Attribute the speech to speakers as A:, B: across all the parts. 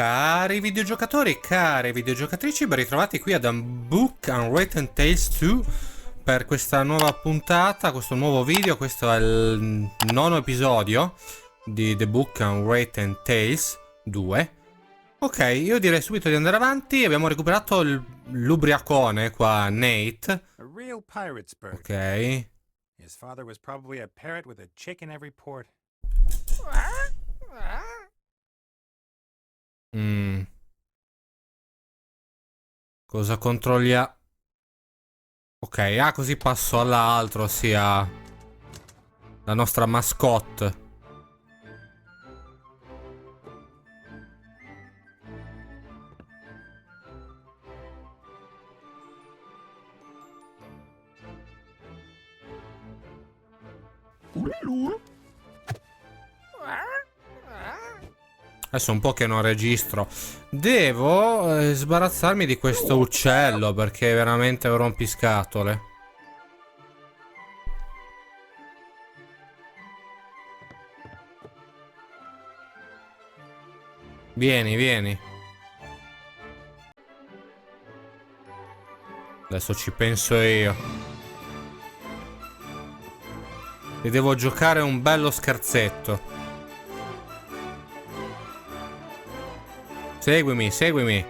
A: Cari videogiocatori, care videogiocatrici, ben ritrovati qui ad Book of Unwritten Tales 2 per questa nuova puntata, questo nuovo video. Questo è il nono episodio di The Book of Unwritten Tales 2. Ok, io direi subito di andare avanti. Abbiamo recuperato l'ubriacone qua, Nate. Ok.
B: His father was probably a parrot with a chick in every port.
A: Cosa controllia? Ok, così passo all'altro, sia la nostra mascotte. Adesso un po' che non registro. Devo sbarazzarmi di questo uccello perché è veramente un rompiscatole. Vieni, vieni. Adesso ci penso io. E devo giocare un bello scherzetto. Seguimi, seguimi.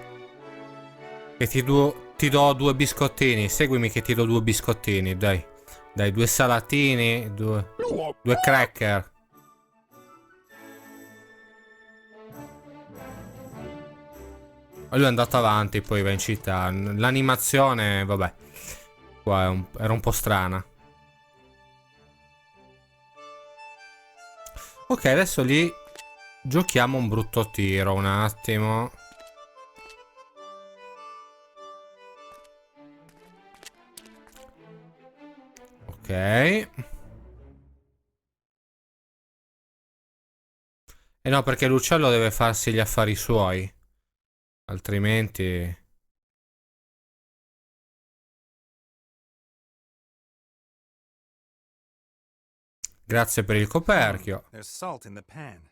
A: Che ti do due biscottini. Seguimi che ti do due biscottini, dai. Dai, due salatini, due cracker. Lui è andato avanti, poi va in città. L'animazione, vabbè. Qua era un po' strana. Ok, adesso lì giochiamo un brutto tiro, un attimo. Ok. E no, perché l'uccello deve farsi gli affari suoi. Altrimenti... Grazie per il coperchio.
B: There's salt in the pan.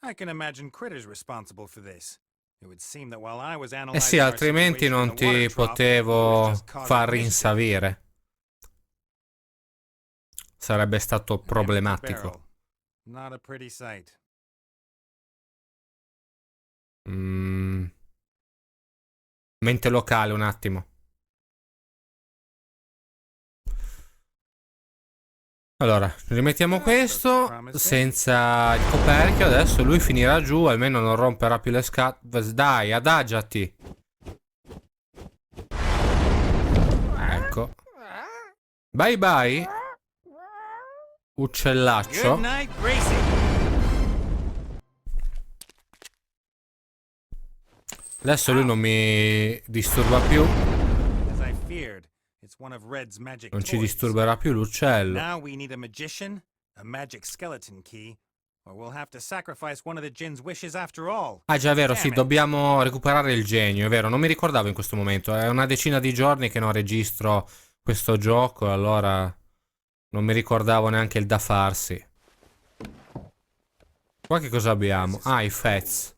B: I can imagine critters responsible for this. It would seem that while I was
A: Eh
B: analyzing
A: sì, altrimenti non ti potevo far rinsavire. Sarebbe stato problematico.
B: Not a pretty sight.
A: Mente locale un attimo. Allora, rimettiamo questo senza il coperchio. Adesso lui finirà giù, almeno non romperà più le scatole. Dai, adagiati. Ecco. Bye bye. Uccellaccio. Adesso lui non mi disturba più. Non ci disturberà più l'uccello.
B: Now we need a magician, a magic skeleton key, or we'll have to sacrifice one of the Jinn's wishes after all.
A: Ah già, è vero, sì, dobbiamo recuperare il genio, è vero, non mi ricordavo in questo momento. È una decina di giorni che non registro questo gioco, allora non mi ricordavo neanche il da farsi. Qua che cosa abbiamo? Ah, i fez.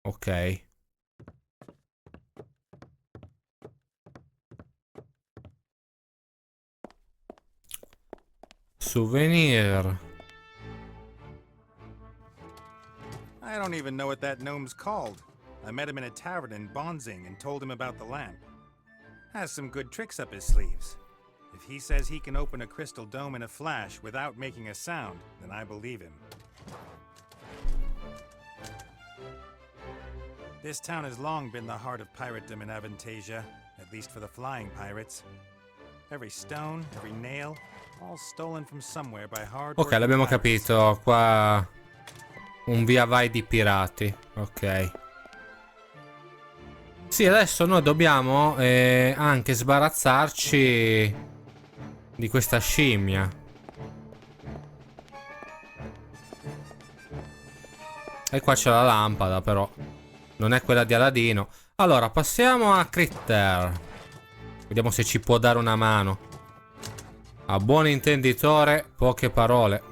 A: Ok. Souvenir.
B: I don't even know what that gnome's called. I met him in a tavern in Bonzing and told him about the lamp. Has some good tricks up his sleeves. If he says he can open a crystal dome in a flash without making a sound, then I believe him. This town has long been the heart of piratedom in Avantasia, at least for the flying pirates. Every stone, every nail, all stolen from somewhere by hard.
A: Ok, l'abbiamo capito. Qua un via vai di pirati. Ok. Sì, adesso noi dobbiamo anche sbarazzarci di questa scimmia. E qua c'è la lampada, però non è quella di Aladino. Allora, passiamo a Critter. Vediamo se ci può dare una mano. A buon intenditore, poche parole.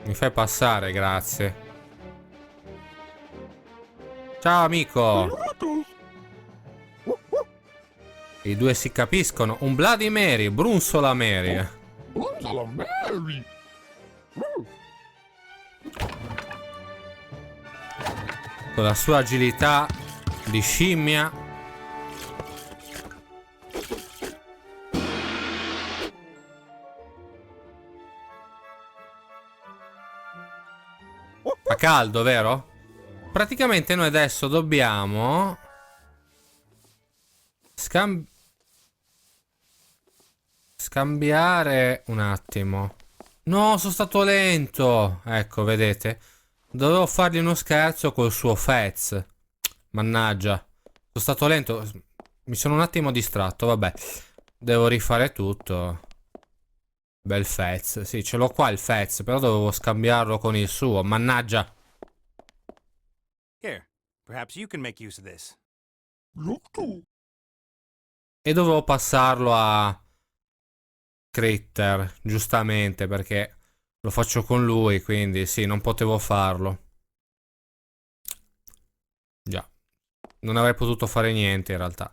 A: Mi fai passare, grazie. Ciao amico. I due si capiscono. Un Bloody Mary, Brunsola Mary.
C: Brunsola Mary.
A: Con la sua agilità di scimmia. Fa caldo, vero? Praticamente noi adesso dobbiamo scambiare un attimo. No, sono stato lento. Ecco, vedete? Dovevo fargli uno scherzo col suo Fez. Mannaggia. Sono stato lento. Mi sono un attimo distratto, vabbè. Devo rifare tutto. Bel Fez. Sì, ce l'ho qua il Fez, però dovevo scambiarlo con il suo. Mannaggia.
B: Here, perhaps you can make use of this.
A: E dovevo passarlo a Critter, giustamente, perché lo faccio con lui, quindi sì, non potevo farlo. Già. Non avrei potuto fare niente in realtà.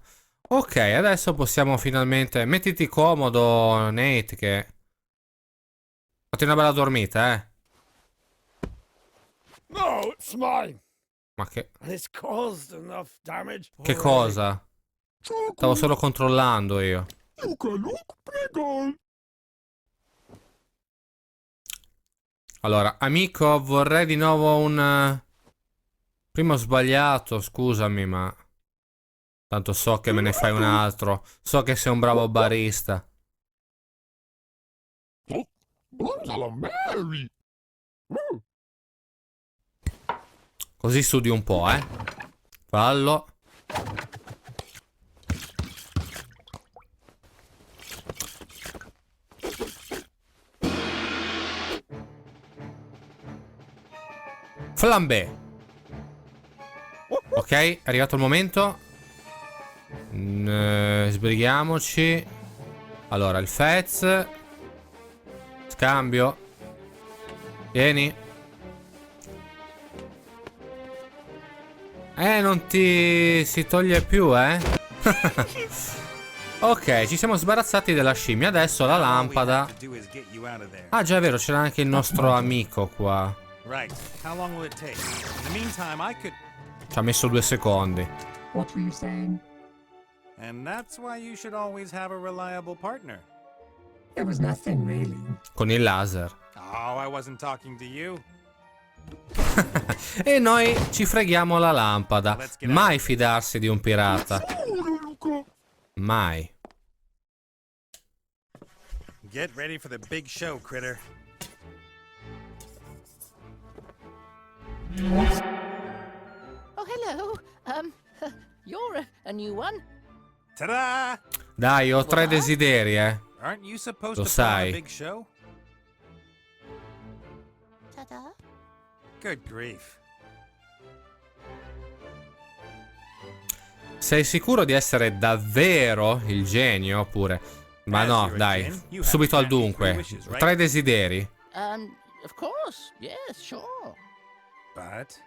A: Ok, adesso possiamo finalmente... Mettiti comodo, Nate, che... Fatti una bella dormita, eh.
C: No, it's mine.
A: Ma che...
C: It's caused enough damage.
A: Che cosa? Stavo solo controllando io. Allora, amico, vorrei di nuovo un... Prima ho sbagliato, scusami, ma... Tanto so che me ne fai un altro. So che sei un bravo barista. Così studi un po', eh. Fallo. Flambé. Ok, è arrivato il momento. Sbrighiamoci. Allora, il Fez. Scambio. Vieni. Non ti si toglie più, eh? Ok, ci siamo sbarazzati della scimmia. Adesso la lampada. Ah, già è vero, c'era anche il nostro amico qua.
B: Right. How long will it take? In the meantime, I could...
A: Ci ha messo 2 secondi.
D: What were you saying?
B: And that's why you should always have a reliable partner.
D: There was nothing really.
A: Con il laser.
B: Oh, I wasn't talking to you.
A: E noi ci freghiamo la lampada. Mai fidarsi di un pirata. Mai.
B: Get ready for the big show, critter.
E: Oh, hello. You're a new one.
B: Ta-da!
A: Dai, ho 3 desideri, eh.
B: Aren't you supposed
A: Lo
B: to put on a
A: sai.
B: big show?
E: Ta-da.
B: Good grief.
A: Sei sicuro di essere davvero il genio oppure... Ma no, dai, subito al dunque. 3 desideri.
E: Of course. Yes, sure.
B: But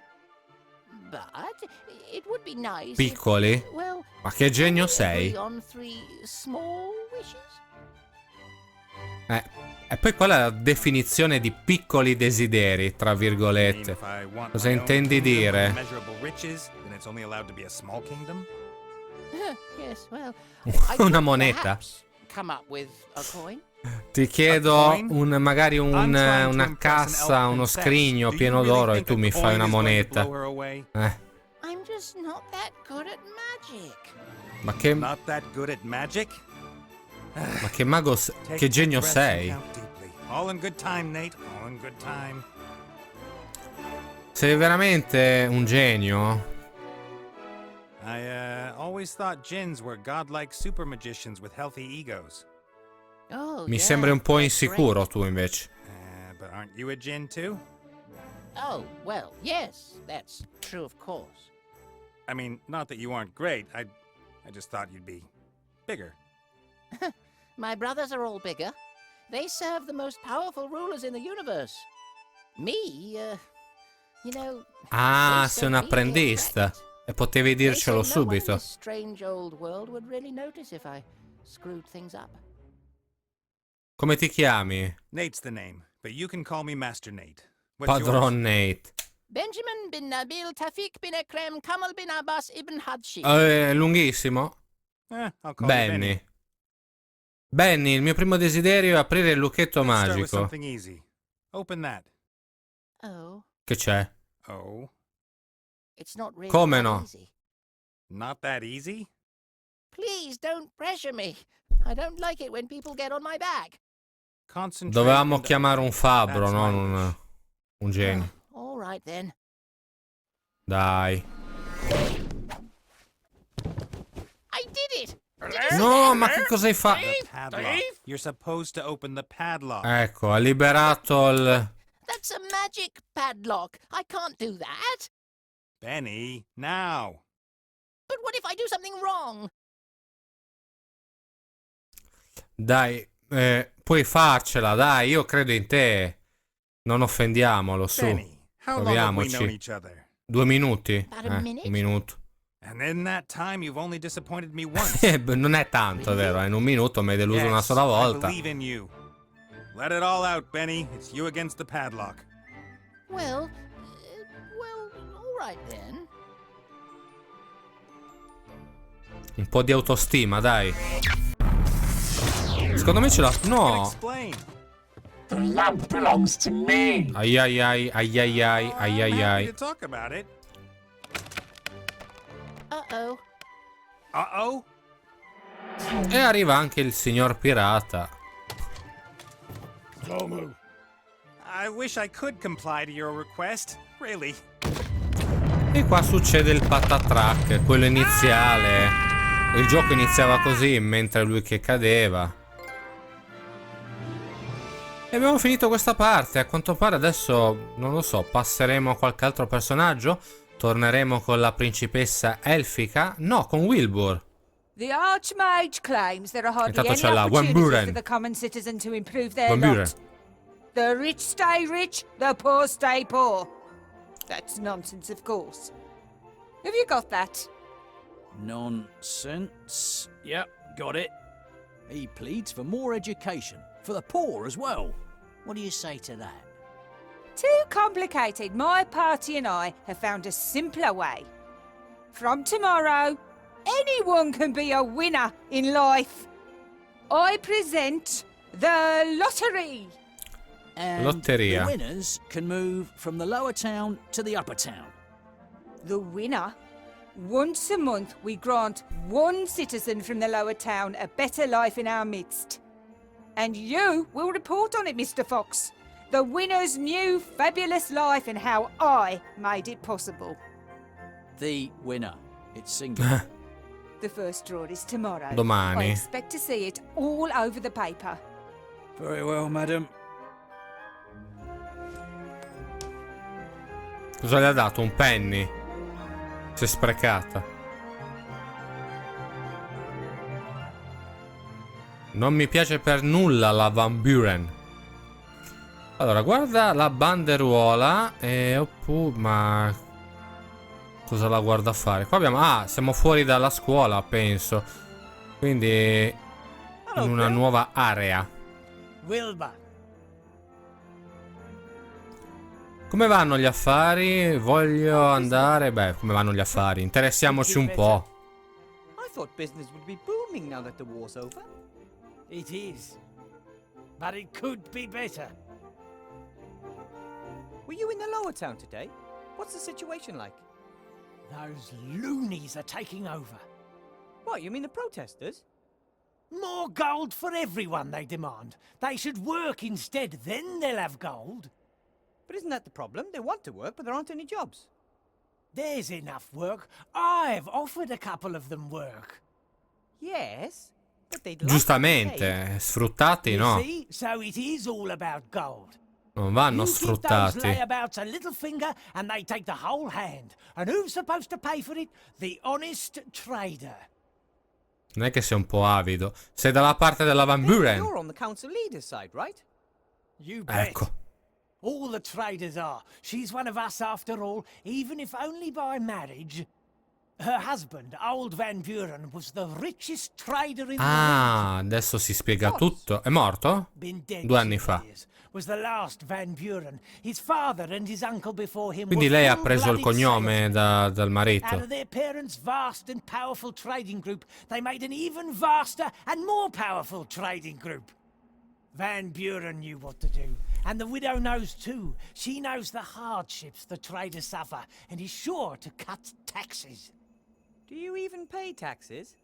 E: But it would be nice. if-
A: Piccoli?
E: well,
A: Ma che genio
E: can we agree
A: sei?
E: on 3 small wishes?
A: E poi qual è la definizione di piccoli desideri, tra
B: I mean,
A: virgolette?
B: if I want
A: Cosa
B: my own
A: intendi
B: kingdom of
A: dire?
B: immeasurable riches, then it's only allowed to be a small kingdom?
E: Yes, well.
A: Una moneta?
E: Come up with a coin.
A: Ti chiedo
B: coin?
A: magari
B: I'm trying to
A: una
B: impress an
A: cassa,
B: elf
A: uno
B: princess.
A: scrigno
B: Do you
A: pieno
B: really
A: d'oro e
B: think
A: tu
B: a
A: mi fai
B: coin
A: una
B: is going to
A: moneta.
B: blow her away?
E: I'm just not that good at magic.
A: Ma
B: Not that good at magic?
A: che mago,
B: Take
A: che genio
B: breaths and
A: sei?
B: count deeply. All in good time, Nate. All in good time.
A: Sei veramente un genio?
B: I always thought djinns were godlike super magicians with healthy egos.
E: Oh,
A: Mi
E: yeah,
A: sembri un po'
E: that's great.
A: insicuro tu invece.
B: But aren't you a djinn too?
E: Oh, well, yes, that's true, of course.
B: I mean, not that you aren't great. I just thought you'd be bigger.
E: My brothers are all bigger. They serve the most powerful rulers in the universe. Me, you know.
A: Ah,
E: they
A: sei un
E: sent me here
A: apprendista.
E: practice.
A: E potevi
E: They say
A: dircelo
E: no one in
A: subito.
E: this strange old world would really notice if I screwed things up.
A: Come ti chiami?
B: Nate's the name, but you can call me Master Nate. What's yours?
A: Padron Nate.
E: Benjamin bin Nabil Tafik bin Ekrem Kamal bin Abbas ibn Hadshi.
A: Lunghissimo.
B: I'll call you
A: Benny. Benny, il mio primo desiderio è aprire il lucchetto
B: Let's start with
A: magico.
B: something easy. Open that.
E: Oh,
A: Che c'è?
B: Oh,
E: it's not really
A: Come
E: that
A: no?
E: easy.
B: not that easy?
E: Please don't pressure me. I don't like it when people get on my back.
B: Concentrate.
A: Dovevamo
B: and
A: chiamare un fabbro,
B: That's
A: non
B: my
A: un genio.
E: All right then.
A: Dai.
E: I did it.
A: No, ma che cosa hai fatto?
B: The padlock. You're supposed to open the padlock.
A: Ecco, ha liberato il...
E: That's a magic padlock. I can't do that.
B: Benny, now.
E: But what if I do something wrong?
A: Dai, puoi farcela, dai, io credo in te. Non offendiamolo, su.
B: Benny, how long have we known
A: Proviamoci.
B: each other?
A: 2 minuti?
E: About a minute?
A: Un minuto.
B: And in that time, you've only disappointed me once.
A: Non è tanto, è vero? In un minuto mi hai deluso una
B: Yes,
A: sola
B: I
A: volta.
B: believe in you. Let it all out, Benny. It's you against the padlock.
E: Well, all right then.
A: Un po' di autostima, dai. Secondo me ce l'ha... No!
B: Explain.
C: The lamp belongs to me.
A: Ai ai ai, ai ai ai, ai ai
B: I'm happy
A: ai.
B: to talk about it.
E: Uh-oh.
B: Uh-oh.
A: E arriva anche il signor pirata.
C: Tomu.
B: I wish I could comply to your request. Really.
A: E qua succede il patatrack, quello iniziale. Il gioco iniziava così, mentre lui che cadeva. E abbiamo finito questa parte. A quanto pare adesso, non lo so, passeremo a qualche altro personaggio? Torneremo con la principessa elfica? No, con Wilbur.
F: The Archmage claims there are hardly
A: Intanto
F: any
A: c'è la
F: opportunities
A: Wamburen.
F: for the common citizen to improve their
A: Wamburen.
F: lot. The rich stay rich, the poor stay poor. That's nonsense, of course. Have you got that?
G: Nonsense. Yep, got it. He pleads for more education, for the poor as well. What do you say to that?
F: Too complicated. My party and I have found a simpler way. From tomorrow, anyone can be a winner in life. I present the lottery.
G: And
A: Lotteria.
G: the winners can move from the lower town to the upper town.
F: The winner? Once a month, we grant one citizen from the lower town a better life in our midst. And you will report on it, Mr. Fox. The winner's new fabulous life and how I made it possible.
G: The winner. It's singular.
F: The first draw is tomorrow. I
A: Domani.
F: expect to see it all over the paper.
G: Very well, madam.
A: Cosa le ha dato? Un penny. Si è sprecata. Non mi piace per nulla la Van Buren. Allora, guarda la banderuola ma cosa la guarda a fare? Qua abbiamo... Ah, siamo fuori dalla scuola, penso. Quindi in una nuova area.
C: Wilbur.
A: Come vanno gli affari? Voglio andare... Beh, come vanno gli affari? Interessiamoci un po'.
H: I thought business would be booming now that the war's over.
C: It is. But it could be better.
H: Were you in the lower town today? What's the situation like?
C: Those loonies are taking over.
H: What, you mean the protesters?
C: More gold for everyone, they demand. They should work instead, then they'll have gold.
H: But isn't that the problem? They want to work, but there aren't any jobs.
C: There's enough work. I've offered a couple of them work.
H: Yes, but they'd like to be paid.
A: Giustamente, sfruttati
C: You
A: no.
C: see? So it is all about gold.
A: Non vanno
C: You give those
A: sfruttati.
C: layabouts a little finger and they take the whole hand. And who's supposed to pay for it? The honest trader.
A: Non è che sei un po' avido. Sei dalla parte della Van Buren.
H: You're on the council leader's side, right?
C: You bet.
A: Ecco.
C: All the traders are. She's one of us after all, even if only by marriage. Her husband, old Van Buren, was the richest trader in the
A: Ah, adesso si spiega tutto. È morto?
C: Been dead
A: 2 anni
C: 2
A: fa.
C: years. Was the last Van Buren. His father and his uncle before him
A: Quindi
C: were
A: lei ha preso il
C: full-blooded
A: cognome dal
C: Out
A: marito.
C: of their parents' vast and powerful trading group, they made an even vaster and more powerful trading group. Van Buren knew what to do, and the widow knows too. She knows the hardships the traders suffer, and is sure to cut taxes.
H: Do you even pay taxes?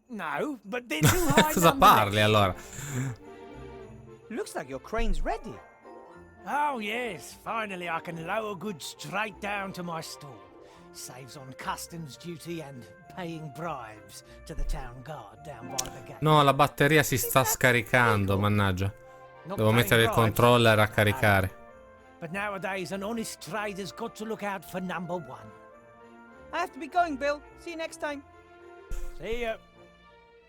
C: No, but they're too high.
A: Cosa parli allora?
H: Looks like your crane's ready.
C: Oh yes, finally I can lower goods straight down to my stall. Saves on customs duty and paying bribes to the town guard down by the gate.
A: No, la batteria si sta scaricando, mannaggia.
C: Not
A: Devo
C: paying
A: mettere il
C: bribes,
A: controller a caricare.
C: but nowadays an honest trader's got to look out for number one.
H: I have to be going, Bill. See you next time.
C: See ya.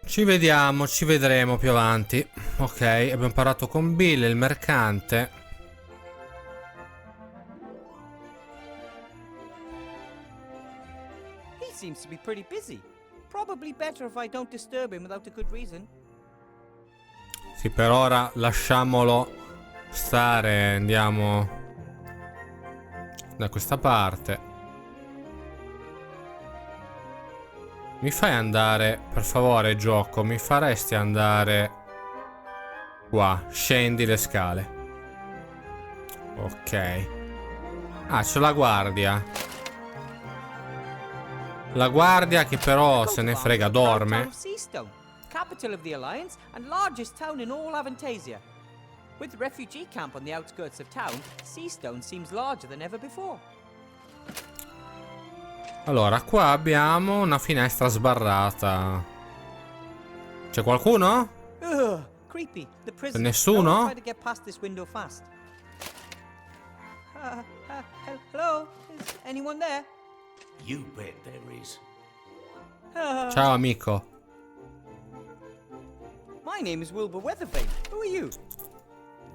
A: Ci vediamo, ci vedremo più avanti. Ok, abbiamo parlato con Bill, il mercante.
H: He seems to be pretty busy. Probably better if I don't disturb him without a good reason.
A: Sì, per ora lasciamolo stare. Andiamo da questa parte. Mi fai andare, per favore, gioco, mi faresti andare qua, scendi le scale. Ok. Ah, c'è la guardia. La guardia che però se ne frega, dorme.
H: Town of Seastone, capital of the Alliance and largest town in all Avantasia. With the refugee camp on the outskirts of town, Seastone seems larger than ever before.
A: Allora, qua abbiamo una finestra sbarrata. C'è qualcuno?
H: Ugh, creepy. The prison.
A: Nessuno?
H: No one tried to get past this window fast. Hello? Is anyone there?
I: You bet there is.
A: Ciao amico.
H: My name is Wilbur Weathervane. Who are you?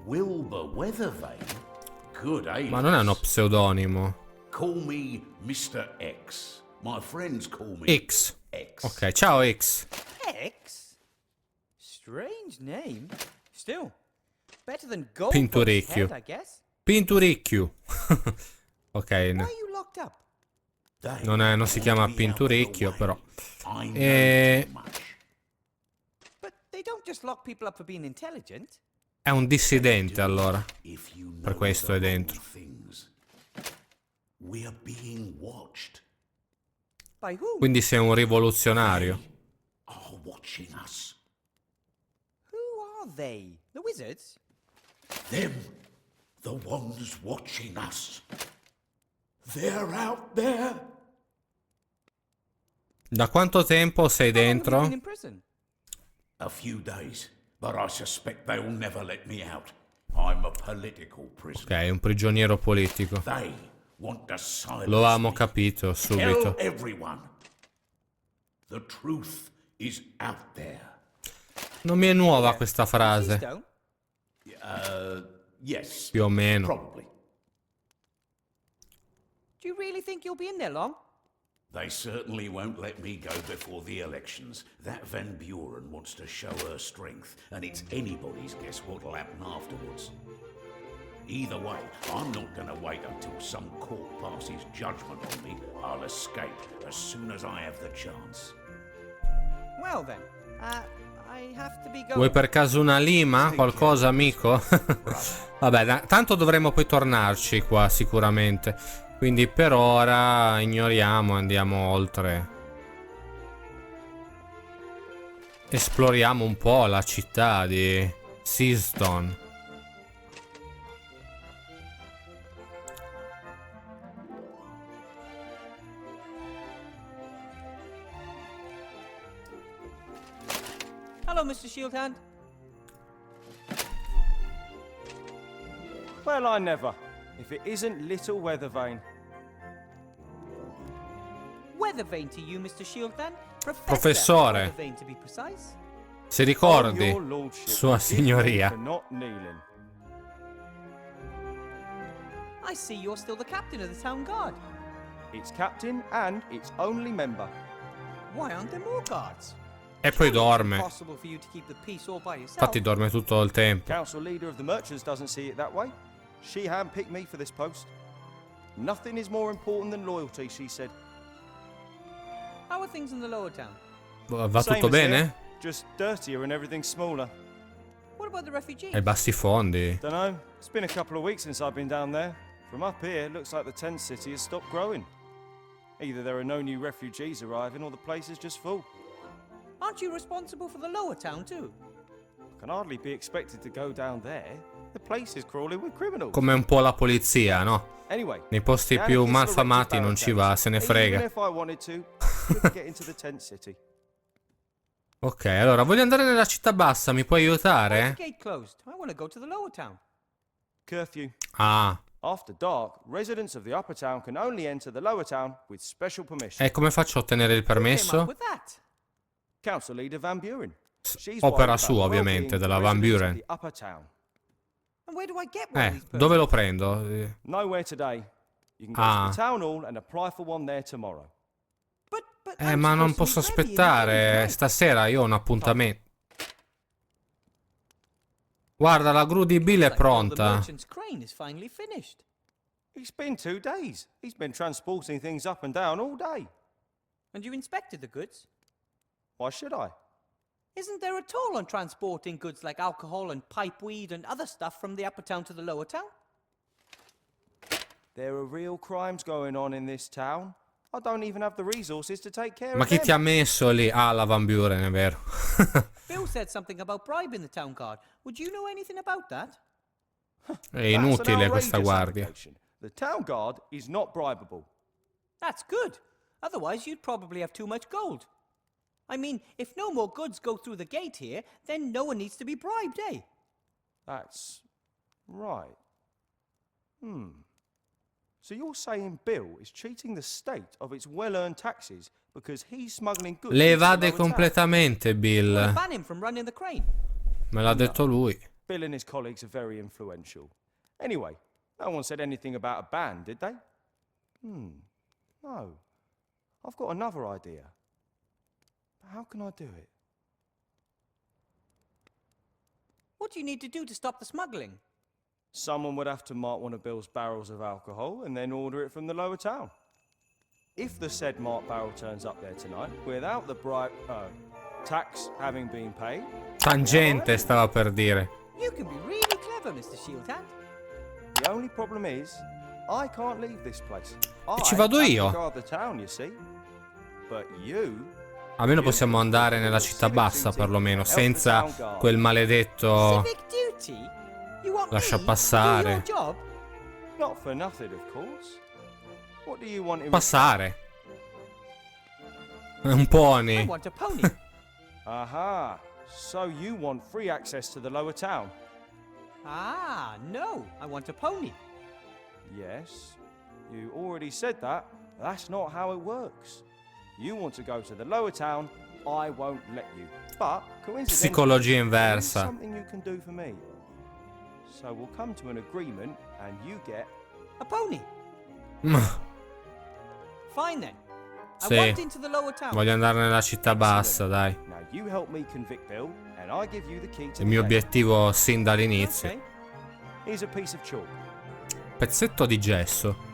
I: Wilbur Weathervane? Good alias.
A: Ma non è uno pseudonimo.
I: Call me Mr. X. My friends call me
A: X.
I: X.
A: Ok, ciao X.
H: X? Strange name. Still, better than Gold.
A: Pinturicchio.
H: I guess.
A: Pinturicchio. Ok,
H: Why are you locked up?
I: They
A: non si chiama
I: want me out
A: Pinturicchio,
I: the
A: però.
I: way. I know
A: Eh,
I: too much.
H: But they don't just lock people up for being intelligent.
A: È un dissidente allora.
I: If you know
A: Per questo
I: the
A: è dentro.
I: wrong things, we are being watched.
H: By whom?
A: Quindi sei un rivoluzionario.
I: Are watching us.
H: Who are they? The wizards?
I: Them, the ones watching us. They're out there.
A: Da quanto tempo sei
H: How long have you
A: dentro?
H: been in prison?
I: A few days, but I suspect they'll never let me out. I'm a political prisoner.
A: Ok, un prigioniero politico.
I: They want to silence
A: Lo avevamo
I: me.
A: capito
I: Tell
A: subito.
I: everyone. The truth is out there.
A: Non mi è nuova questa frase.
H: Seastone?
I: Yes.
A: Più o meno.
I: Probably.
H: Do you really think you'll be in there long?
I: They certainly won't let me go before the elections. That Van Buren wants to show her strength, and it's anybody's guess what'll happen afterwards. Either way, I'm not gonna wait until some court passes judgment on me. I'll escape as soon as I have the chance.
H: Well then, I have to be going.
A: Vuoi per caso una lima? Qualcosa, amico? Vabbè, tanto dovremo poi tornarci qua sicuramente. Quindi per ora ignoriamo, andiamo oltre. Esploriamo un po' la città di Seastone.
H: Hello, Mr. Shieldhand.
J: Well, I never. If it isn't little Weathervane.
H: Weathervane to you, Mr. Shieldhand.
A: Professore.
H: Weathervane, to be precise.
A: Se ricordi,
J: Oh, your lordship,
A: Sua
J: forgive me
A: Signoria.
J: for not kneeling.
H: I see you're still the captain of the town guard.
J: It's captain and its only member.
H: Why aren't there more guards?
A: E poi dorme.
H: Impossible for you to keep the peace all by yourself.
A: Infatti dorme tutto il tempo.
J: Council leader of the merchants doesn't see it that way. She handpicked me for this post. Nothing is more important than loyalty, she said.
H: How are things in the lower town?
A: Va
J: Same
A: tutto
J: as here,
A: bene?
J: just dirtier and everything smaller.
H: What about the refugees?
A: E bassifondi.
J: Dunno. It's been a couple of weeks since I've been down there. From up here, it looks like the tent city has stopped growing. Either there are no new refugees arriving or the place is just full.
H: Aren't you responsible for the lower town too?
J: I can hardly be expected to go down there. The place is crawling with criminals.
A: Come un po' la polizia, no?
J: Anyway,
A: Nei posti più malfamati non ci va, se ne frega.
J: Even if I wanted to, couldn't get into the tent city.
A: Ok, allora voglio andare nella città bassa, mi puoi aiutare?
H: Gate closed. I want to go to the lower town.
J: Curfew.
A: Ah,
J: After dark, residents of the upper town can only enter the lower town with special permission.
A: e come faccio a ottenere il
H: Who came up
A: permesso?
H: with that?
J: Council leader Van Buren. She's
A: Opera
J: worried
A: sua,
J: about the
A: ovviamente,
J: well-being
A: della
J: of
A: Van
J: residents of
A: Buren.
J: the upper town.
H: And where do I get one of these
A: Dove lo
H: permits?
A: prendo?
J: Nowhere today. You can go
A: Ah.
J: to the town hall and apply for one there tomorrow.
H: But I'm
A: Ma non
H: supposed to
A: posso
H: be ready in the
A: aspettare.
H: morning.
A: Stasera io ho un appuntamento. Guarda, la gru di Bill è
H: Looks like all the
A: pronta.
H: merchant's crane is finally finished.
J: It's been 2 days. He's been transporting things up and down all day.
H: And you inspected the goods?
J: Why should I?
H: Isn't there a toll on transporting goods like alcohol and pipeweed and other stuff from the upper town to the lower town?
J: There are real crimes going on in this town. I don't even have the resources to take care
A: Ma
J: of
A: chi
J: them.
A: ti ha messo lì? Ah, la Van Buren, è vero.
H: Bill said something about bribing the town guard. Would you know anything about that?
A: È inutile
J: That's an
A: questa
J: outrageous
A: guardia.
J: allegation. The town guard is not bribable.
H: That's good. Otherwise, you'd probably have too much gold. I mean, if no more goods go through the gate here, then no one needs to be bribed, eh?
J: That's right. So you're saying Bill is cheating the state of its well-earned taxes because he's smuggling goods
A: Le
J: into the
A: evade
J: lower town?
A: completamente,
H: Wanna
A: Bill.
H: ban him from running the crane.
A: Me l'ha detto lui.
J: Bill and his colleagues are very influential. Anyway, no one said anything about a ban, did they? No. I've got another idea. But how can I do it?
H: What do you need to do to stop the smuggling?
J: Someone would have to mark one of Bill's barrels of alcohol and then order it from the lower town. If the said marked barrel turns up there tonight, without the tax having been paid...
A: Tangente stava per dire.
H: You can be really clever, Mr. Shieldhand.
J: The only problem is, I can't leave this place.
A: ci vado
J: I have
A: io.
J: to guard the town, you see. But you...
A: Almeno possiamo andare nella città bassa, perlomeno, senza quel maledetto
H: Civic duty? You want
A: lascia
H: me
A: passare.
H: to do your job?
J: Not for nothing, of course. What do you want in
A: Passare. Un
H: I
A: pony.
H: want a pony.
J: Aha. So you want free access to the lower town?
H: Ah, no. I want a pony.
J: Yes. You already said that. That's not how it works. You want to go to the lower town, I won't let you. But, coincidentally,
A: Psicologia
J: there is
A: inversa.
J: something you can do for me. So we'll come to an agreement and you get...
H: A pony. Fine then. I
A: Sì.
H: want into the lower town.
A: Voglio andare nella città bassa, dai.
J: Now you help me convict Bill and I give you the key to
A: Il
J: the
A: mio
J: gate.
A: obiettivo sin dall'inizio.
H: Okay.
J: Here's a piece of chalk.
A: Pezzetto di gesso.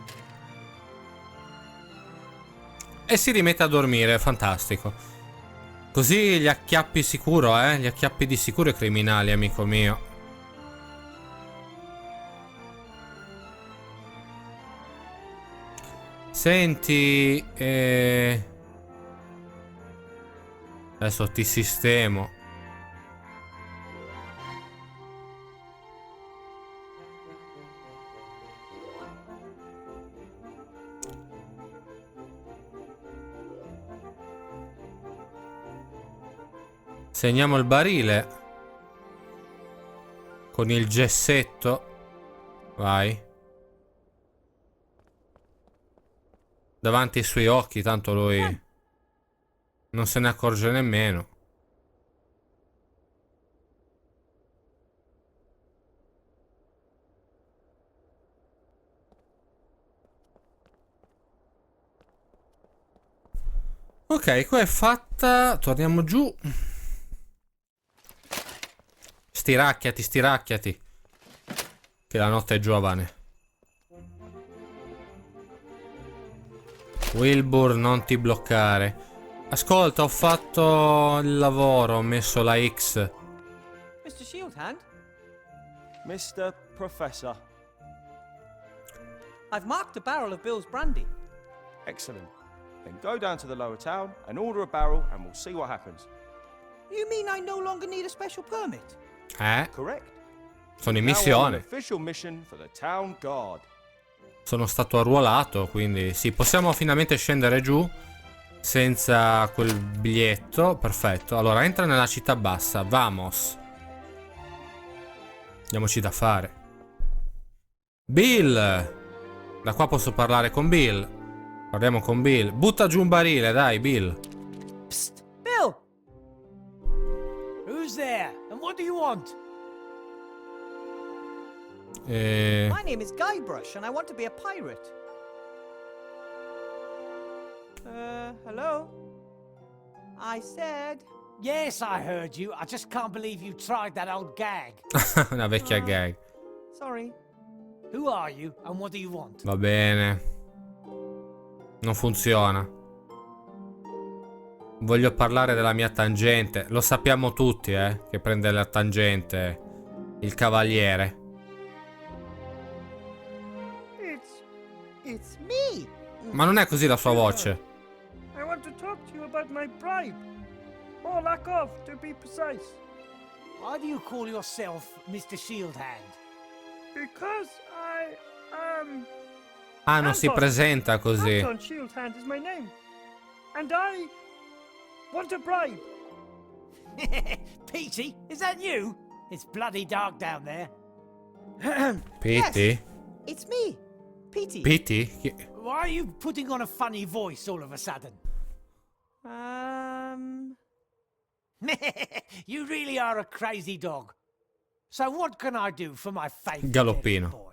A: E si rimette a dormire, fantastico. Così gli acchiappi sicuro, Gli acchiappi di sicuro i criminali, amico mio. Senti, adesso ti sistemo. Segniamo il barile con il gessetto. Vai. Davanti ai suoi occhi, tanto lui non se ne accorge nemmeno. Ok, qua è fatta. Torniamo giù. Stiracchiati, stiracchiati. Che la notte è giovane. Wilbur, non ti bloccare. Ascolta, ho fatto il lavoro, ho messo la X.
H: Mr. Shieldhand,
J: Mr. Professor.
H: I've marked a barrel of Bill's brandy.
J: Excellent. Then go down to the lower town and order a barrel and we'll see what happens.
H: You mean I no longer need a special permit?
J: Correct.
A: Sono in
J: Now on an
A: missione.
J: official mission for the town guard.
A: Sono stato arruolato, quindi sì, possiamo finalmente scendere giù senza quel biglietto. Perfetto. Allora, entra nella città bassa. Vamos. Diamoci da fare. Bill. Da qua posso parlare con Bill. Parliamo con Bill. Butta giù un barile, dai, Bill.
H: Psst, Bill!
C: Who's there? And what do you want?
H: My name is Guybrush and I want to be a pirate. Hello? I said...
C: Yes, I heard you. I just can't believe you tried that old gag.
A: Una vecchia gag.
H: Sorry.
C: Who are you and what do you want?
A: Va bene. Non funziona. Voglio parlare della mia tangente. Lo sappiamo tutti, che prende la tangente il cavaliere.
H: It's me.
A: Ma non è così la sua voce.
J: I want to talk to you about my bribe. Or lack of, to be precise.
C: Why do you call yourself Mr. Shieldhand?
J: Because
A: Ah, non si presenta così.
J: Anton Shieldhand is my name. And I want a bribe.
C: Petey, is that you? It's bloody dark down there.
A: Petey?
H: Yes, it's me, Petey.
A: Petey?
C: Why are you putting on a funny voice all of a sudden? You really are a crazy dog. So what can I do for my faithful
A: Galoppino.
C: boy?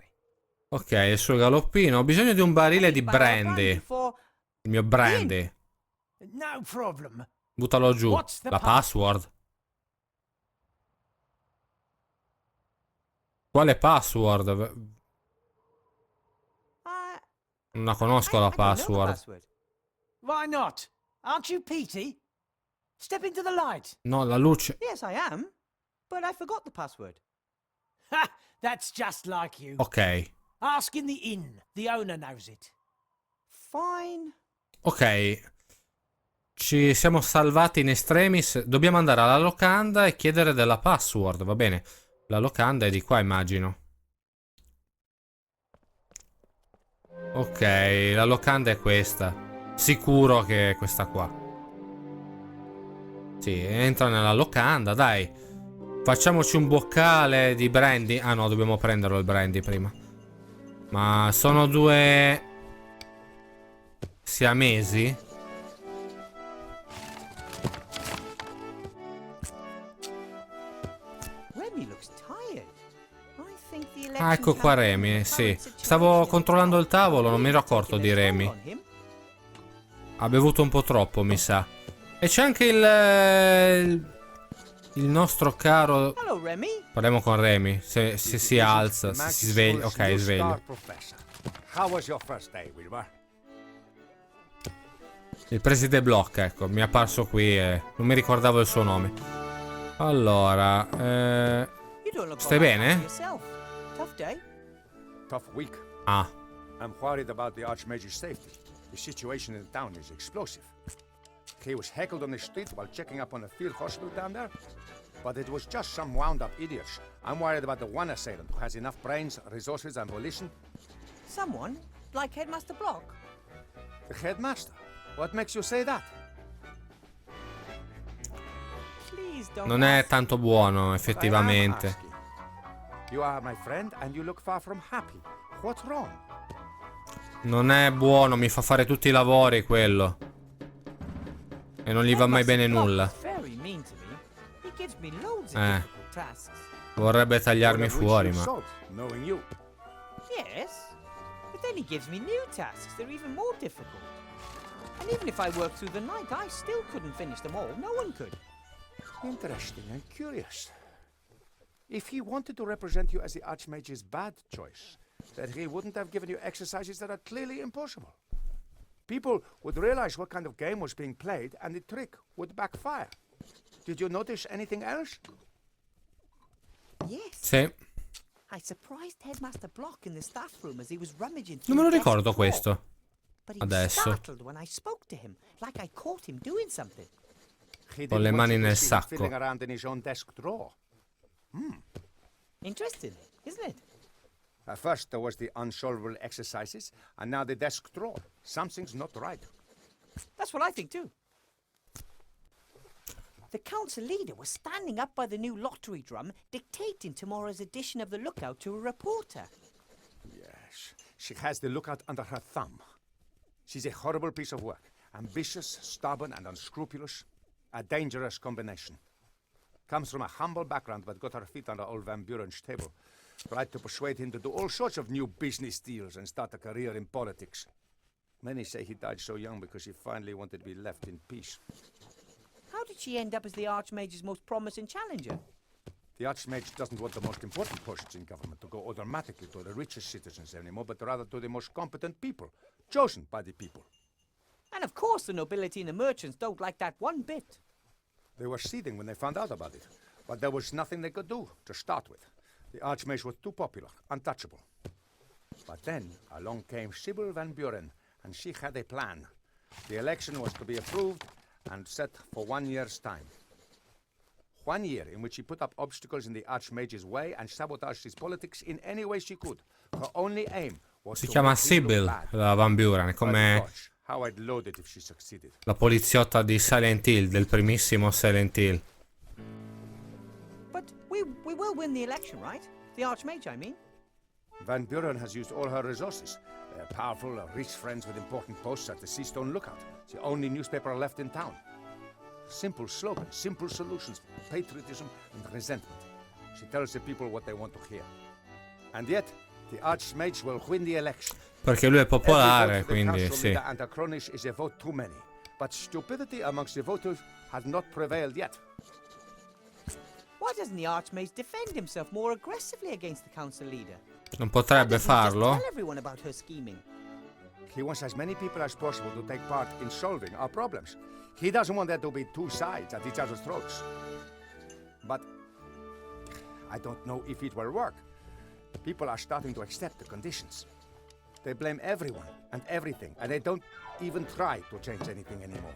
A: Ok, il suo galoppino. Ho bisogno di un barile di brandy. Il mio brandy.
C: No problem.
A: Buttalo giù.
C: What's the
A: La password. Quale password? Non la conosco la password.
C: Why not? Aren't you Petey? Step into the light.
A: No, la luce.
H: Yes, I am. But I forgot the password.
C: Ha! That's just like you.
A: Ok.
C: Ask in the inn. The owner knows it.
H: Fine.
A: Ok. Ci siamo salvati in extremis. Dobbiamo andare alla locanda e chiedere della password. Va bene. La locanda è di qua, immagino. Ok, la locanda è questa. Sicuro che è questa qua. Sì, entra nella locanda, dai. Facciamoci un boccale di brandy. Ah no, dobbiamo prenderlo il brandy prima. Ma sono due siamesi? Ah, ecco qua Remy, sì. Stavo controllando il tavolo, non mi ero accorto di Remy. Ha bevuto un po' troppo, mi sa. E c'è anche il nostro caro... Parliamo con Remy. Se si alza, se si sveglia. Ok, sveglio. Il preside blocca, ecco. Mi è apparso qui e non mi ricordavo il suo nome. Allora... stai bene?
K: Tough week.
A: Ah.
K: I'm worried about the Archmage's safety. The situation in the town is explosive. He was heckled on the street while checking up on the field hospital down there. But it was just some wound-up idiots. I'm worried about the one assailant who has enough brains, resources, and volition.
H: Someone? Like Headmaster Block?
K: The headmaster? What makes you say that?
H: Please don't
A: Non è tanto buono, effettivamente.
K: You are my friend and you look far from happy. What's wrong?
A: Non è buono, mi fa fare tutti i lavori quello. E non gli va mai bene nulla. Vorrebbe tagliarmi fuori, ma...
H: Yes, but then he gives me new tasks. They're even more difficult. And even if I worked through the night, I still couldn't finish them all. No one could.
K: Interesting and curious. If he wanted to represent you as the Archmage's bad choice, then he wouldn't have given you exercises that are clearly impossible. People would realize what kind of game was being played, and the trick would backfire. Did you notice anything else?
H: Yes.
A: Sì.
H: I surprised Headmaster Block in the staff room as he was rummaging
A: Non
H: through
A: me lo
H: the desk
A: ricordo
H: drawer.
A: questo.
H: But he
A: Adesso.
H: startled when I spoke to him, like I caught him doing something.
K: He
A: Con le
K: didn't want
A: mani
K: you to
A: nel
K: see him
A: sacco.
K: fiddling around in his own desk drawer.
H: Interesting, isn't it?
K: At first there was the unsolvable exercises, and now the desk drawer. Something's not right.
H: That's what I think too. The council leader was standing up by the new lottery drum, dictating tomorrow's edition of the Lookout to a reporter.
K: Yes, she has the Lookout under her thumb. She's a horrible piece of work. Ambitious, stubborn, and unscrupulous. A dangerous combination. Comes from a humble background, but got her feet under old Van Buren's table. Tried to persuade him to do all sorts of new business deals and start a career in politics. Many say he died so young because he finally wanted to be left in peace.
H: How did she end up as the Archmage's most promising challenger?
K: The Archmage doesn't want the most important posts in government to go automatically to the richest citizens anymore, but rather to the most competent people, chosen by the people.
H: And of course the nobility and the merchants don't like that one bit.
K: They were seething when they found out about it, but there was nothing they could do to start with. The Archmage was too popular, untouchable. But then along came Sybil Van Buren, and she had a plan. The election was to be approved and set for 1 year's time. 1 year in which she put up obstacles in the Archmage's way and sabotaged his politics in any way she could. Her only aim was
A: Si
K: to
A: chiama
K: make him look
A: Sybil,
K: bad.
A: la Van Buren,
K: But
A: come
K: gosh, how I'd load it if she succeeded.
A: la poliziotta di Silent Hill, del primissimo Silent Hill.
H: But we will win the election, right? The Archmage, I mean.
K: Van Buren has used all her resources. Powerful, rich friends with important posts at the Seastone Lookout. It's the only newspaper left in town. Simple slogans, simple solutions, patriotism and resentment. She tells the people what they want to hear. And yet, the Archmage will win the election.
A: Perché lui è popolare,
K: Every vote for the
A: quindi
K: council
A: sì.
K: leader and her cronies is a vote too many. But stupidity amongst the voters has not prevailed yet.
H: Why doesn't the Archmage defend himself more aggressively against the council leader?
A: Non
H: Why
A: potrebbe
H: doesn't he just
A: farlo?
H: tell everyone about her scheming?
K: He wants as many people as possible to take part in solving our problems. He doesn't want there to be two sides at each other's throats. But I don't know if it will work. People are starting to accept the conditions. They blame everyone and everything, and they don't even try to change anything anymore.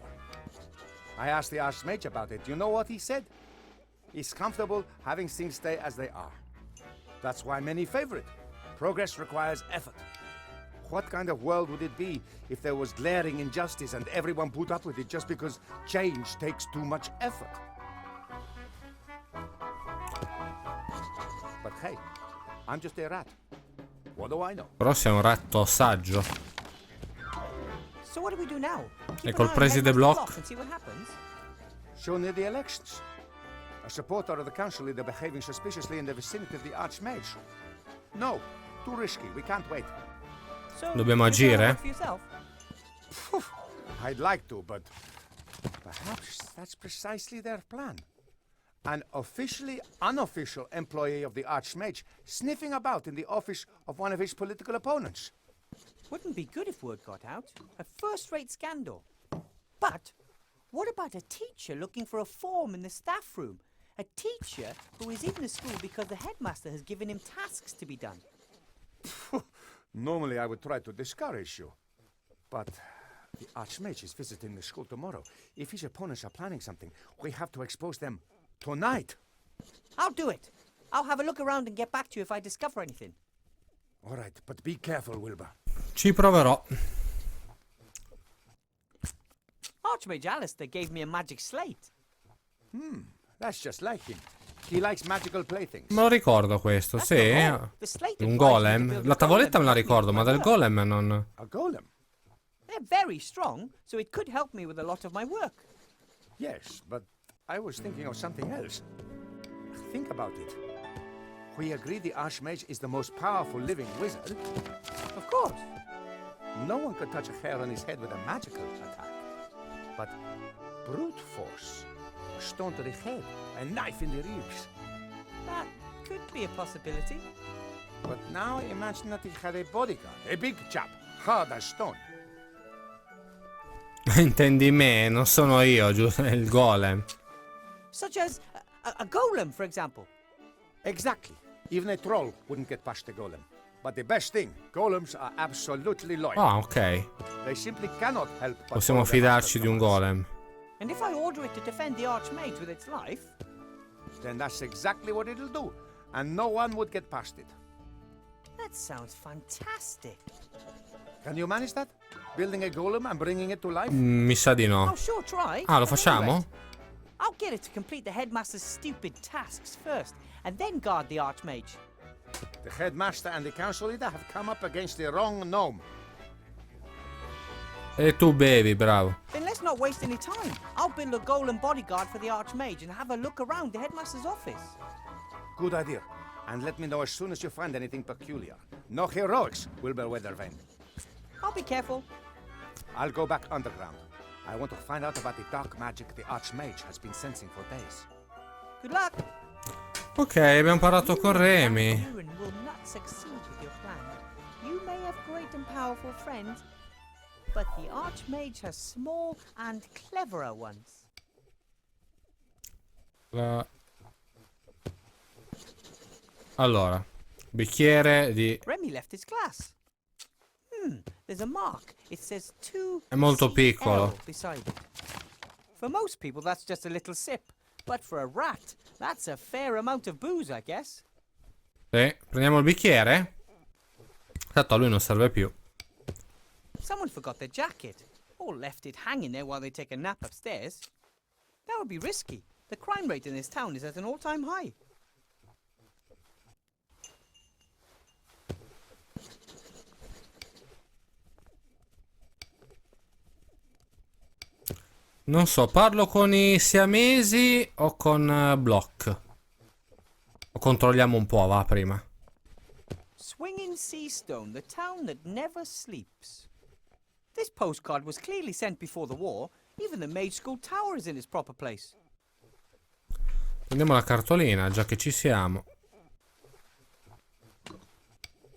K: I asked the Archmage about it. You know what he said? He's comfortable having things stay as they are. That's why many favor it. Progress requires effort. What kind of world would it be if there was glaring injustice and everyone put up with it just because change takes too much effort? But hey, I'm just a rat. What do I know?
A: Però sei un ratto saggio.
H: So what do we do now?
A: E
H: Keep
A: col
H: an eye on
A: preside
H: Headmaster
A: Block?
H: and see what happens?
K: So near the elections. A supporter of the council leader behaving suspiciously in the vicinity of the Archmage. No, too risky. We can't wait.
H: So,
A: Dobbiamo
H: you gonna
A: agire?
H: work for yourself?
K: I'd like to, but perhaps that's precisely their plan. An officially unofficial employee of the Archmage sniffing about in the office of one of his political opponents.
H: Wouldn't be good if word got out. A first-rate scandal. But what about a teacher looking for a form in the staff room? A teacher who is in the school because the headmaster has given him tasks to be done.
K: Normally I would try to discourage you. But the Archmage is visiting the school tomorrow. If his opponents are planning something, we have to expose them tonight.
H: I'll do it. I'll have a look around and get back to you if I discover anything.
K: All right, but be careful, Wilbur.
A: Ci proverò.
H: Archmage Alistair gave me a magic slate.
K: That's just like him. He likes magical playthings.
A: Me lo ricordo questo,
H: That's
A: sì.
H: not all. The slate
A: Un
H: advised me to
A: golem.
H: build
A: La
H: a
A: tavoletta me la
H: golem to help me
A: ricordo,
H: with
A: ma
H: my
A: del
H: work.
A: golem non...
K: A golem?
H: They're very strong, so it could help me with a lot of my work.
K: Yes, but I was thinking of something else. Think about it. We agree the Archmage is the most powerful living wizard.
H: Of course.
K: No one could touch a hair on his head with a magical attack. But brute force, a stone to the head, a knife in the ribs.
H: That could be a possibility.
K: But now imagine that he had a bodyguard, a big chap, hard as stone.
A: Intendi me, non sono io, giusto? È il golem.
H: Such as a golem, for example.
K: Exactly. Even a troll wouldn't get past the golem. But the best thing, golems are absolutely loyal.
A: Ah, ok.
K: They simply cannot help but
A: Possiamo
K: follow their
A: fidarci
K: master's
A: di un
K: commands.
A: golem.
H: And if I order it to defend the Archmage with its life?
K: Then that's exactly what it'll do, and no one would get past it.
H: That sounds fantastic.
K: Can you manage that? Building a golem and bringing it to life?
A: Mi sa di
H: I'll
A: no.
H: sure try.
A: Ah, lo
H: At any
A: facciamo?
H: rate, I'll get it to complete the headmaster's stupid tasks first, and then guard the Archmage.
K: The headmaster and the council leader have come up against the wrong gnome.
A: E tu bevi, bravo.
H: Then let's not waste any time. I'll build a golem bodyguard for the Archmage and have a look around the headmaster's office.
K: Good idea. And let me know as soon as you find anything peculiar. No heroics, Wilbur Weathervane.
H: I'll be careful.
K: I'll go back underground. I want to find out about the dark magic the Archmage has been sensing for days.
H: Good luck.
A: Ok, abbiamo parlato con Remy.
H: Buren will not succeed with your plan. You may have great and powerful friends, but the Archmage has small and cleverer ones.
A: Allora, bicchiere di...
H: Remy left his glass. There's a mark. It says 2
A: È molto piccolo.
H: CL beside it. For most people, that's just a little sip. But for a rat, that's a fair amount of booze, I guess.
A: Sì, prendiamo il bicchiere? Tanto a lui non serve più.
H: Someone forgot their jacket, or left it hanging there while they take a nap upstairs. That would be risky. The crime rate in this town is at an all-time high.
A: Non so, parlo con i siamesi o con Block? O controlliamo un po', va, prima.
H: Swinging Seastone, the town that never sleeps. This postcard was clearly sent before the war. Even the Mage School Tower is in its proper place.
A: Prendiamo la cartolina, già che ci siamo.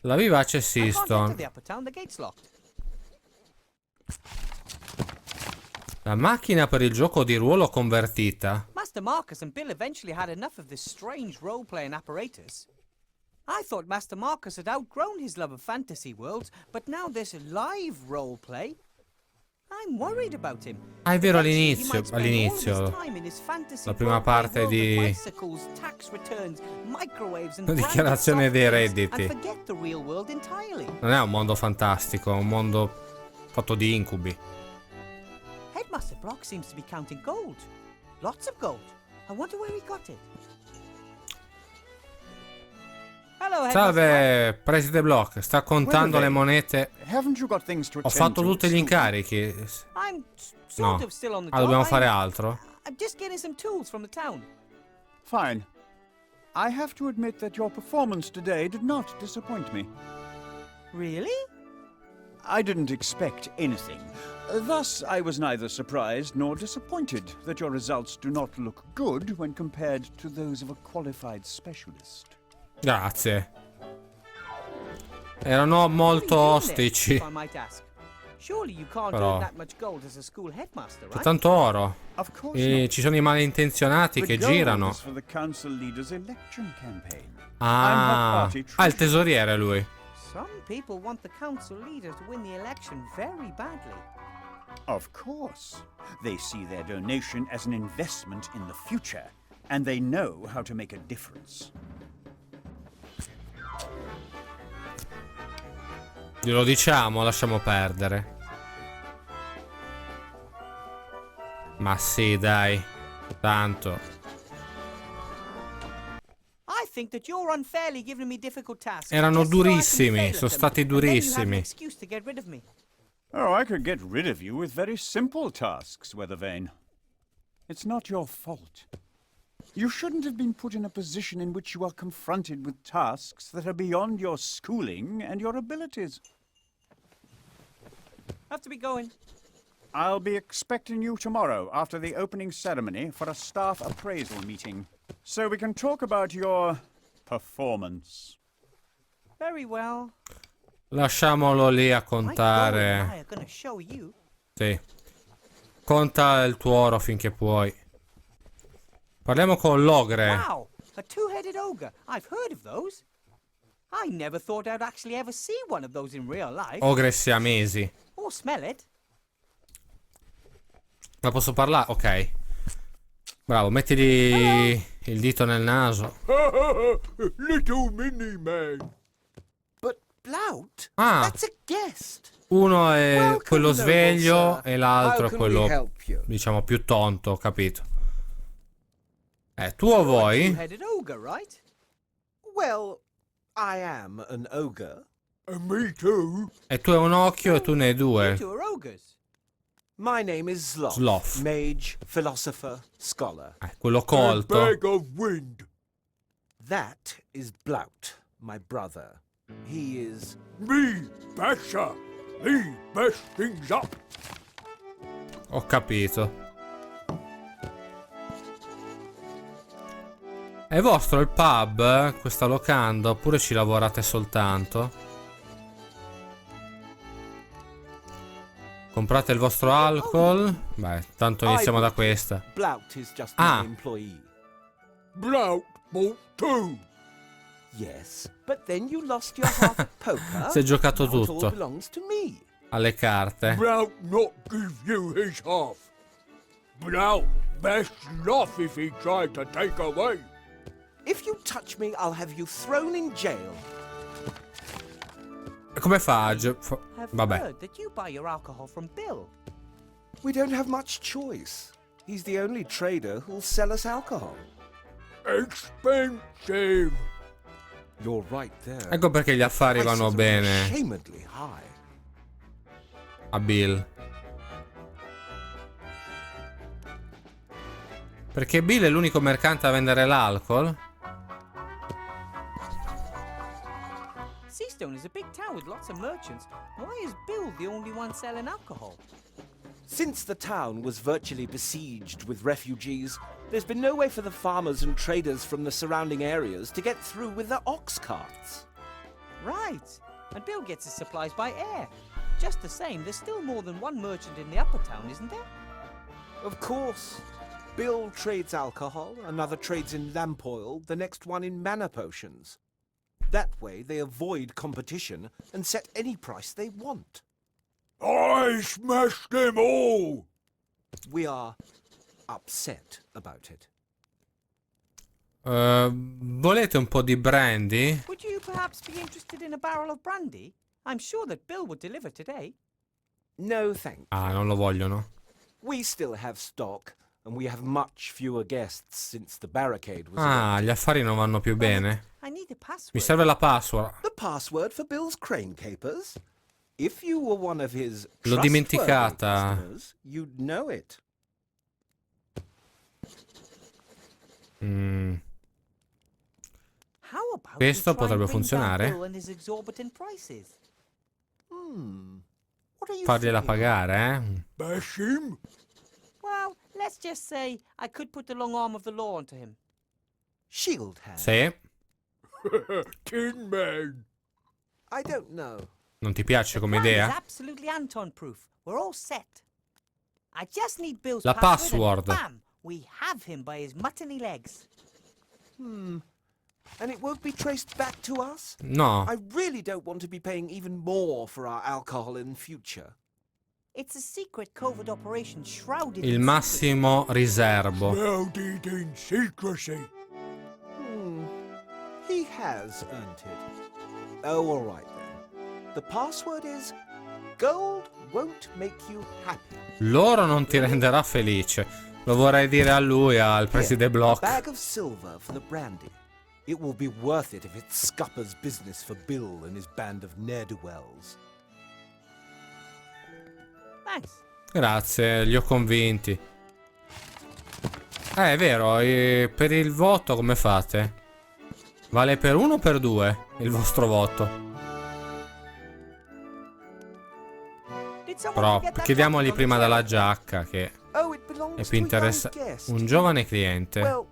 A: La vivace
H: I can't enter
A: Seastone.
H: the upper town, the gate's locked.
A: La macchina per il gioco di ruolo convertita.
H: Master Marcus and Bill eventually had enough of this strange role-playing apparatus. I thought Master Marcus had outgrown his love of fantasy worlds, but now there's live role-play. I'm worried about him.
A: Ah, è vero,
H: Eventually, he
A: all'inizio,
H: might spend all
A: all'inizio.
H: his time in his fantasy
A: La prima
H: role-play
A: parte
H: world of
A: di...
H: bicycles, tax returns, microwaves and
A: La
H: branded
A: dichiarazione dei
H: softwares,
A: redditi.
H: and forget the real world entirely.
A: Non è un mondo fantastico, è un mondo fatto di incubi.
H: Headmaster Brock seems to be counting gold. Lots of gold. I wonder where he got it. Hello, Headmaster
A: Salve, preside Block, sta contando le monete.
L: Haven't you got things to
A: Ho
L: attend
A: fatto
L: to
A: tutti
L: at
A: gli
L: school?
A: incarichi.
H: Brock. I'm
A: No.
H: sort of still on the
A: Ah,
H: job.
A: dobbiamo fare altro?
H: I'm just getting some tools from the town.
L: Fine. I have to admit that your performance today did not disappoint me.
H: Really?
L: I didn't expect anything. Thus, I was neither surprised nor disappointed that your results do not look good when compared to those of a qualified specialist.
A: Grazie. Erano molto
H: What are you doing there,
A: ostici.
H: if I might ask? Surely you can't
A: Però-
H: earn that much gold as a school headmaster,
A: C'è
H: right?
A: tanto oro.
L: Of course
A: E
L: not.
A: ci sono i malintenzionati
L: The
A: che
L: gold
A: girano.
L: is for the council leader's election campaign.
A: Ah,
L: I'm her party
A: ah, il tesoriere lui.
H: Some people want the council leader to win the election very badly.
L: Of course. They see their donation as an investment in the future, and they know how to make a difference.
A: Glielo diciamo, lasciamo perdere. Ma sì, dai. Tanto.
H: I think that you're unfairly giving me difficult tasks.
A: Erano
H: just so I can
A: durissimi,
H: fail at
A: sono
H: them,
A: stati
H: and then you have an
A: durissimi.
H: excuse to get rid of me.
L: Oh, I could get rid of you with very simple tasks, Weathervane. It's not your fault. You shouldn't have been put in a position in which you are confronted with tasks that are beyond your schooling and your abilities.
H: Have to be going.
L: I'll be expecting you tomorrow after the opening ceremony for a staff appraisal meeting, so we can talk about your performance.
H: Very well.
A: Lasciamolo lì a
H: My girl and I
A: contare.
H: are gonna show you.
A: Sì. Conta il tuo oro finché puoi. Parliamo con l'ogre.
H: Wow, a two-headed ogre. I've heard of those. I never thought I'd actually ever see one of those in real life.
A: Ogre siamesi.
H: Or smell it.
A: Ma posso parlare? Ok. Bravo, mettili il dito nel naso.
K: Little mini man.
M: But Blout,
A: Ah.
M: that's a guest.
A: Uno è
M: Welcome,
A: quello
M: noble
A: sveglio
M: sir.
A: e l'altro
M: How
A: è
M: can
A: quello,
M: we help you?
A: diciamo, più tonto, ho capito. Tu o vuoi?
H: Two-headed ogre, right?
M: Well, I am an ogre.
K: Me too.
A: E tu hai un occhio e tu ne hai
H: You
A: due.
H: two are ogres.
M: My name is Sloth.
A: Sloth.
M: Mage, philosopher, scholar.
A: Quello colto.
K: Bag of wind.
M: That is Blout, my brother. He is...
K: Me, Basher. Me, best things up.
A: Ho capito. È vostro il pub? Questa locanda? Oppure ci lavorate soltanto? Comprate il vostro alcol? Beh, tanto iniziamo da questa.
M: Blout is just
A: Ah.
M: my employee.
K: Blout bought two.
M: Yes, but then you lost your half at poker.
A: Si è giocato
M: Now it all
A: tutto.
M: belongs to me.
A: Alle carte.
K: Blout not give you his half. Blout best laugh if he tried to take away.
M: If you touch me, I'll have you thrown in jail.
A: E come fa?
H: I've
A: Vabbè.
H: heard that you buy your alcohol from Bill.
M: We don't have much choice. He's the only trader who'll sell us alcohol.
K: Expensive.
M: You're right there.
A: Ecco perché gli affari vanno
M: Prices are
A: bene
M: Ashamedly high.
A: a Bill. Perché Bill è l'unico mercante a vendere l'alcol?
H: Seastone is a big town with lots of merchants. Why is Bill the only one selling alcohol?
M: Since the town was virtually besieged with refugees, there's been no way for the farmers and traders from the surrounding areas to get through with their ox carts.
H: Right. And Bill gets his supplies by air. Just the same, there's still more than one merchant in the upper town, isn't there?
M: Of course. Bill trades alcohol, another trades in lamp oil, the next one in mana potions. That way they avoid competition and set any price they want.
K: I smashed them all.
M: We are upset about it.
A: Volete un po' di brandy?
H: Would you perhaps be interested in a barrel of brandy? I'm sure that Bill would deliver today.
M: No, thank
A: Ah, non lo vogliono.
M: We still have stock, and we have much fewer guests since the barricade was
A: Ah, gli affari non vanno più bene.
H: I need a password.
A: Mi serve la password.
M: The password for Bill's crane capers? If you were one of his
A: L'ho
M: trustworthy
A: dimenticata.
M: customers, you'd know it.
H: How about
A: Questo
H: we try
A: potrebbe
H: and bring down
A: funzionare.
H: Bill and his exorbitant prices?
M: What are you
A: Fargliela
M: thinking?
A: pagare,
K: Bash him.
H: Well, let's just say I could put the long arm of the law onto him.
M: Shield hand?
A: Sì.
K: Tin Man.
M: I don't know.
A: Non ti piace come
H: Plan is
A: idea?
H: absolutely Anton-proof. We're all set. I just need Bill's
A: La
H: password.
A: password.
H: And bam! We have him by his muttony legs.
M: And it won't be traced back to us?
A: No.
M: I really don't want to be paying even more for our alcohol in future.
H: It's a secret covert operation shrouded
A: Il
H: in
A: massimo riservo.
K: Shrouded in secrecy.
M: He has earned it. Oh, all right then. The password is gold won't make you happy.
A: L'oro non ti renderà felice. Lo vorrei dire a lui, al preside
M: A
A: Block.
M: bag of silver for the brandy. It will be worth it if it scuppers business for Bill and his band of ne'er-do-wells.
H: Thanks.
A: Grazie, li ho convinti. È vero, per il voto come fate? Vale per uno o per due il vostro voto?
H: Did Did someone
A: Però
H: forget that
A: chiediamogli
H: jacket on
A: prima
H: the
A: della
H: train?
A: giacca che
M: Oh, it
A: è
M: belongs
A: più
M: to a young
A: interessante.
M: guest.
A: Un giovane cliente.
M: Well,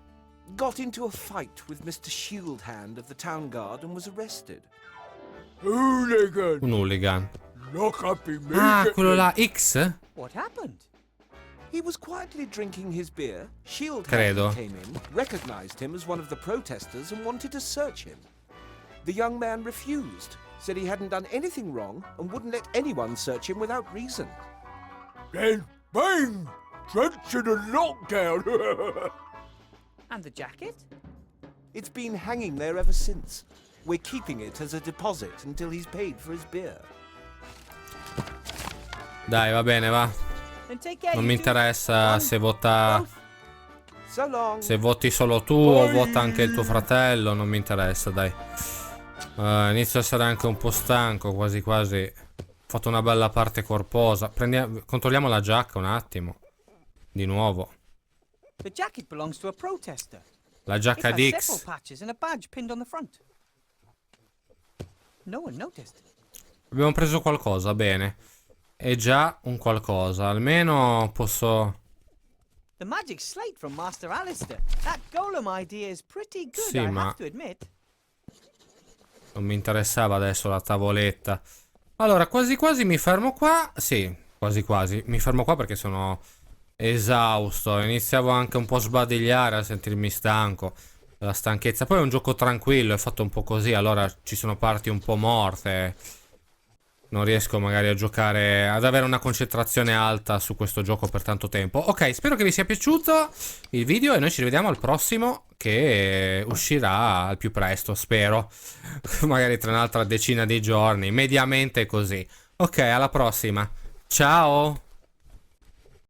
M: got into a fight with Mr. Shieldhand of the Town Guard and was arrested.
K: Hooligan!
A: Un hooligan.
K: Lock up
A: Ah, quello là, X?
H: What happened?
M: He was quietly drinking his beer. Shieldhand
A: Credo.
M: came in, recognized him as one of the protesters and wanted to search him. The young man refused, said he hadn't done anything wrong and wouldn't let anyone search him without reason.
K: Then bang! Trench in a lockdown!
H: And the jacket?
M: It's been hanging there ever since. We're keeping it as a deposit until he's paid for his beer.
A: Dai, va bene, va.
H: Then take care,
A: Non
H: you
A: mi
H: two.
A: interessa
H: One,
A: se vota.
H: both.
M: So long.
A: Se voti solo tu o vota anche il tuo fratello, non mi interessa, dai. Inizio a essere anche un po' stanco, quasi quasi. Ho fatto una bella parte corposa. Controlliamo la giacca un attimo. Di nuovo.
H: The jacket belongs to a protester.
A: La
H: It
A: giacca
H: has
A: di
H: several
A: X.
H: patches and a badge pinned on the front. No one noticed.
A: Abbiamo preso qualcosa, bene. È già un qualcosa. Almeno posso...
H: The magic slate from Master Alistair. That golem idea is pretty good,
A: Sì,
H: I
A: ma-
H: have to admit.
A: Non mi interessava adesso la tavoletta. Allora, quasi quasi mi fermo qua. Sì, quasi quasi. Mi fermo qua perché sono esausto. Iniziavo anche un po' a sbadigliare, a sentirmi stanco. La stanchezza. Poi è un gioco tranquillo, è fatto un po' così. Allora ci sono parti un po' morte. Non riesco magari a giocare, ad avere una concentrazione alta su questo gioco per tanto tempo. Ok, spero che vi sia piaciuto il video e noi ci rivediamo al prossimo che uscirà al più presto, spero. Magari tra un'altra decina di giorni, mediamente così. Ok, alla prossima. Ciao!